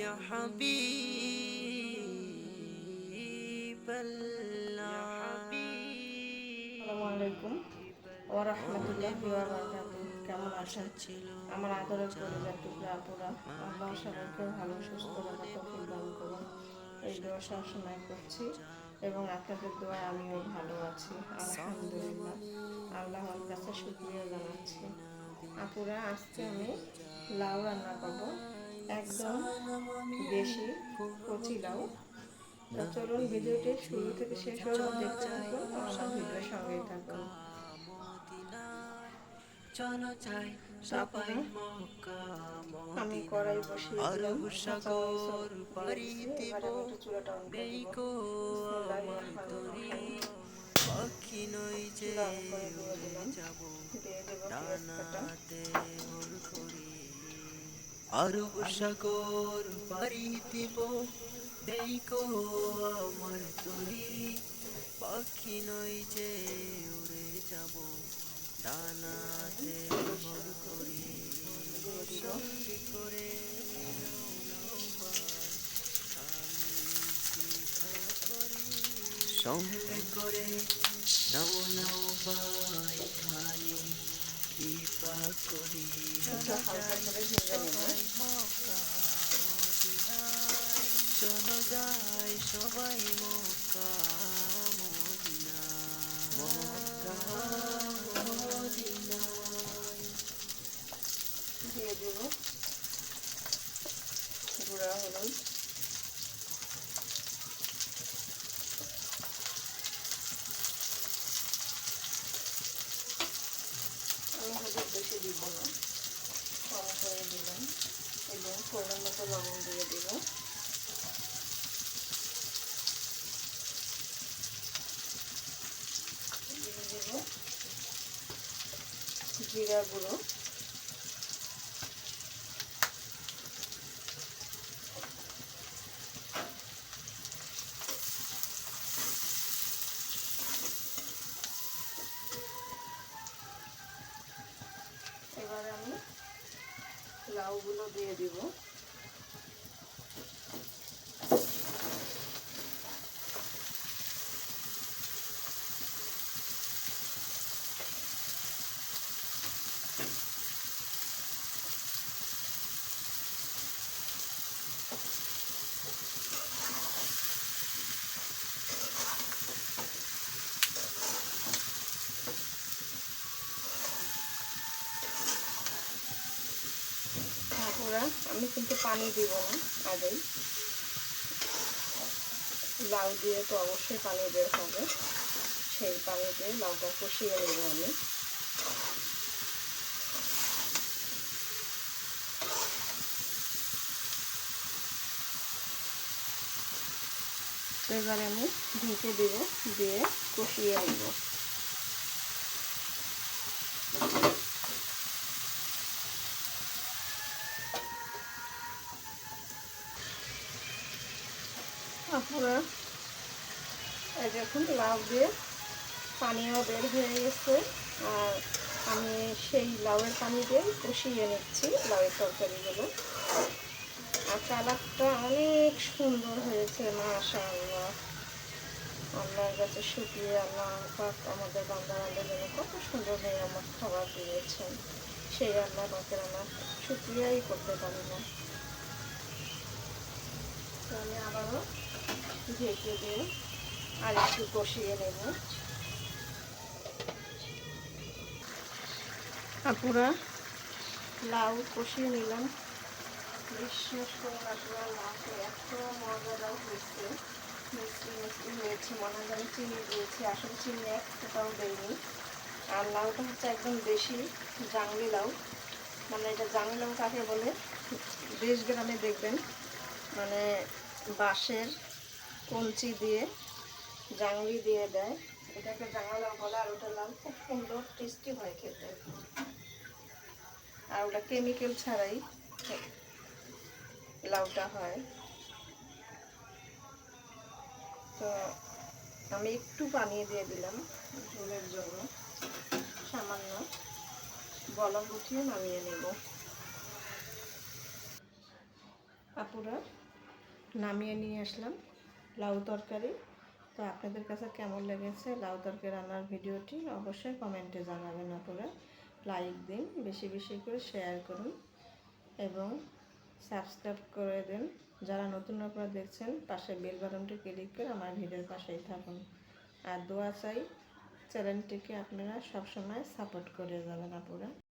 يا حبيب الله আসসালামু আলাইকুম ওয়া রাহমাতুল্লাহি ওয়া বারাকাতুহু। কেমন আছেন আমার আদরের পরিবার টুকরা আপুরা? আল্লাহ সবাইকে ভালো সুস্থ রাখার তৌফিক দান করুন, এই দোয়া সবসময় করছি এবং আপনাদের দোয়ায় আমিও ভালো আছি আলহামদুলিল্লাহ। আল্লাহর কাছে শুকরিয়া জানাচ্ছি। আপুরা, আজকে আমি লাউ রান্না করব, একদম দেশি কচি লাউ। তো চলুন ভিডিওটি শুরু থেকে শেষ পর্যন্ত দেখতে থাকুন ও আমার ভিডিওর সঙ্গেই থাকুন। চলো যাই সবাই মক্কা আমি কড়াই মদিনা বসিয়ে দিলাম, আরব কাঁচামরিচ সাগর দিয়ে পাড়ি দিচ্ছি। দিব এবার আমি একটু চুলাটা অন করে নেই দিব। গো বিসমিল্লাহির আমার রহমানির তরি রহিম। পাখি নই যে চুলা অন করে দিয়ে উড়ে দিলাম, যাব দিয়ে দেব পেঁয়াজ কাটা। ডানাতে ভর করি আরব সাগর পাড়ি দিব নেই গো আমার তরি পাখি নই যে উড়ে যাব ডানাতে ভর করি দিয়ে দিব সঙ্গে করে নিও নৌবাই আমি চিন্তা করি সঙ্গে করে নাও নৌবাই খালি কৃপা করি একটু চলো হালকা যাই করে ভেজে নেব। সবাই মক্কা মদিনায় চলো যাই সবাই মক্কা মদিনা মক্কা মদিনায় দিয়ে দেব গুঁড়া হলুদ, আমি হলুদ বেশি দিব না, কম করে দিলাম, এবং পরিমাণ মতো লবণ দিয়ে দেব। দিয়ে দেব জিরা গুঁড়ো, এবারে আমি লাউগুলো দিয়ে দিব। তারপরে আমি কিন্তু পানি দিব না আগেই, লাউ দিয়ে তো অবশ্যই পানি বের হবে, সেই পানি দিয়ে লাউটা কষিয়ে নেব আমি। তো এবারে আমি ঢেকে দেব, দিয়ে কষিয়ে নেব। আপনারা এই দেখুন লাউ দিয়ে পানিও বের হয়ে গেছে, আর আমি সেই লাউয়ের পানি দিয়ে কষিয়ে নিচ্ছি লাউয়ের তরকারিগুলো। আর কালারটা অনেক সুন্দর হয়েছে, মাশাআল্লাহ। আল্লাহর কাছে শুকরিয়া, আল্লাহ পাক আমাদের বান্দা-বান্দির জন্য কত সুন্দর নিয়ামত খাবার দিয়েছেন, সেই আল্লাহ পাকের আমরা শুকরিয়াই করতে পারি না। তো আমি আবারও ঢেকে দিয়ে আর একটু কষিয়ে নেব। আপুরা, লাউ কষিয়ে নিলাম, বিশ্বাস করুন আসলে লাউটা এত মজাদার হয়েছে, মিষ্টি মিষ্টি হয়েছে, মনে হয় আমি চিনি দিয়েছি, আসলে চিনি এক ফোঁটাও দেয়নি। আর লাউটা হচ্ছে একদম দেশি জাংলি লাউ, মানে এটা জাংলি লাউ কাকে বলে, দেশ গ্রামে দেখবেন মানে বাঁশের কঞ্চি দিয়ে জাংলি দিয়ে দেয়, এটাকে জাংলা লাউ বলে। আর ওটা লাউ খুব সুন্দর টেস্টি হয় খেতে, আর ওটা কেমিক্যাল ছাড়াই লাউটা হয়। তো আমি একটু পানি দিয়ে দিলাম ঝোলের জন্য, সামান্য, বলক উঠিয়ে নামিয়ে নেব। আপুরা, নামিয়ে নিয়ে আসলাম লাউ তরকারি। তো আপনাদের কাছে কেমন লেগেছে লাউ তরকারি রান্নার ভিডিওটি অবশ্যই কমেন্টে জানাবেন। আপনারা লাইক দিন, বেশি বেশি করে শেয়ার করুন এবং সাবস্ক্রাইব করে দেন। যারা নতুন আপনারা দেখছেন পাশে বেল বাটনটি ক্লিক করে আমার ভিডিওর পাশেই থাকুন। আর দোয়া চাই চ্যানেলটিকে আপনারা সবসময় সাপোর্ট করে যাবেন আপুরা।